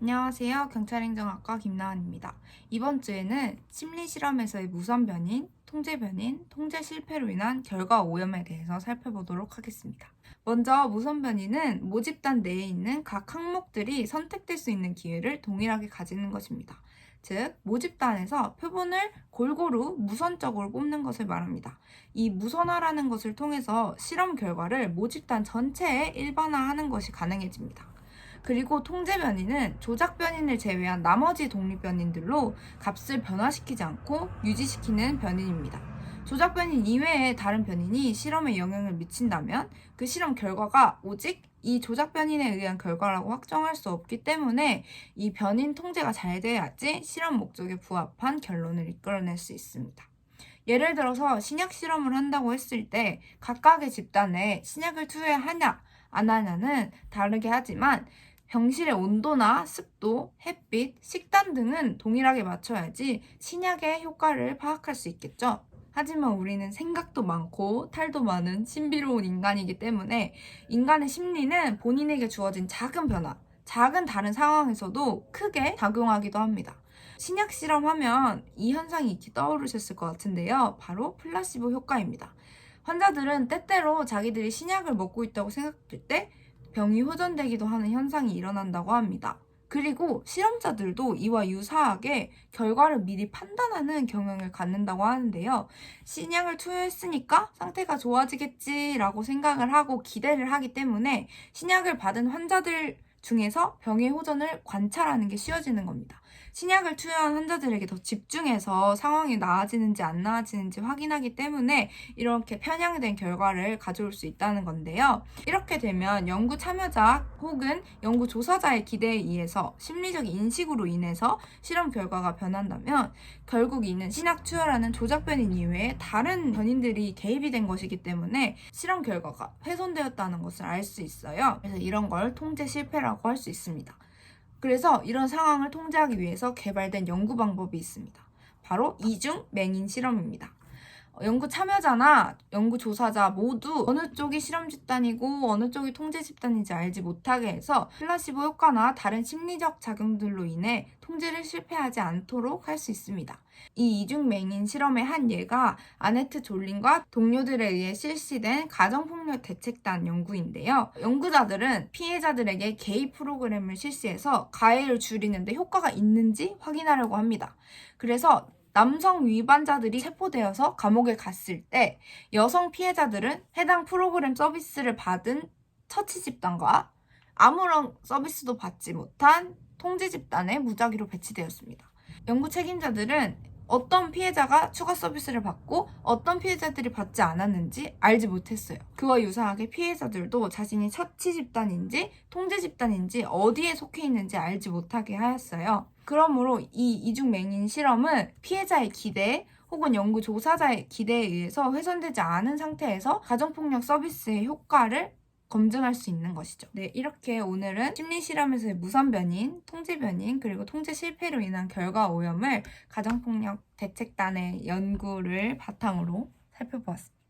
안녕하세요. 경찰행정학과 김나은입니다. 이번 주에는 심리실험에서의 무선변인, 통제변인, 통제 실패로 인한 결과 오염에 대해서 살펴보도록 하겠습니다. 먼저 무선변인은 모집단 내에 있는 각 항목들이 선택될 수 있는 기회를 동일하게 가지는 것입니다. 즉, 모집단에서 표본을 골고루 무선적으로 뽑는 것을 말합니다. 이 무선화라는 것을 통해서 실험 결과를 모집단 전체에 일반화하는 것이 가능해집니다. 그리고 통제 변이는 조작 변인을 제외한 나머지 독립 변인들로 값을 변화시키지 않고 유지시키는 변인입니다. 조작 변인 이외의 다른 변인이 실험에 영향을 미친다면 그 실험 결과가 오직 이 조작 변인에 의한 결과라고 확정할 수 없기 때문에 이 변인 통제가 잘 돼야지 실험 목적에 부합한 결론을 이끌어낼 수 있습니다. 예를 들어서 신약 실험을 한다고 했을 때 각각의 집단에 신약을 투여하냐 안 하냐는 다르게 하지만 병실의 온도나 습도, 햇빛, 식단 등은 동일하게 맞춰야지 신약의 효과를 파악할 수 있겠죠. 하지만 우리는 생각도 많고 탈도 많은 신비로운 인간이기 때문에 인간의 심리는 본인에게 주어진 작은 변화, 작은 다른 상황에서도 크게 작용하기도 합니다. 신약 실험하면 이 현상이 익히 떠오르셨을 것 같은데요. 바로 플라시보 효과입니다. 환자들은 때때로 자기들이 신약을 먹고 있다고 생각할 때 병이 호전되기도 하는 현상이 일어난다고 합니다. 그리고 실험자들도 이와 유사하게 결과를 미리 판단하는 경향을 갖는다고 하는데요. 신약을 투여했으니까 상태가 좋아지겠지라고 생각을 하고 기대를 하기 때문에 신약을 받은 환자들 중에서 병의 호전을 관찰하는 게 쉬워지는 겁니다. 신약을 투여한 환자들에게 더 집중해서 상황이 나아지는지 안 나아지는지 확인하기 때문에 이렇게 편향된 결과를 가져올 수 있다는 건데요. 이렇게 되면 연구 참여자 혹은 연구 조사자의 기대에 의해서 심리적 인식으로 인해서 실험 결과가 변한다면 결국 이는 신약 투여라는 조작 변인 이외에 다른 변인들이 개입이 된 것이기 때문에 실험 결과가 훼손되었다는 것을 알 수 있어요. 그래서 이런 걸 통제 실패라고 할 수 있습니다. 그래서 이런 상황을 통제하기 위해서 개발된 연구 방법이 있습니다. 바로 이중 맹인 실험입니다. 연구 참여자나 연구 조사자 모두 어느 쪽이 실험 집단이고 어느 쪽이 통제 집단인지 알지 못하게 해서 플라시보 효과나 다른 심리적 작용들로 인해 통제를 실패하지 않도록 할 수 있습니다. 이 이중 맹인 실험의 한 예가 아네트 졸린과 동료들에 의해 실시된 가정폭력 대책단 연구인데요. 연구자들은 피해자들에게 게이 프로그램을 실시해서 가해를 줄이는데 효과가 있는지 확인하려고 합니다. 그래서 남성 위반자들이 체포되어서 감옥에 갔을 때 여성 피해자들은 해당 프로그램 서비스를 받은 처치 집단과 아무런 서비스도 받지 못한 통제 집단에 무작위로 배치되었습니다. 연구 책임자들은 어떤 피해자가 추가 서비스를 받고 어떤 피해자들이 받지 않았는지 알지 못했어요. 그와 유사하게 피해자들도 자신이 처치 집단인지 통제 집단인지 어디에 속해 있는지 알지 못하게 하였어요. 그러므로 이 이중 맹인 실험은 피해자의 기대 혹은 연구 조사자의 기대에 의해서 훼손되지 않은 상태에서 가정폭력 서비스의 효과를 검증할 수 있는 것이죠. 네, 이렇게 오늘은 심리실험에서의 무선변인, 통제변인, 그리고 통제 실패로 인한 결과 오염을 가정폭력 대책단의 연구를 바탕으로 살펴보았습니다.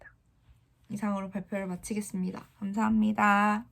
이상으로 발표를 마치겠습니다. 감사합니다.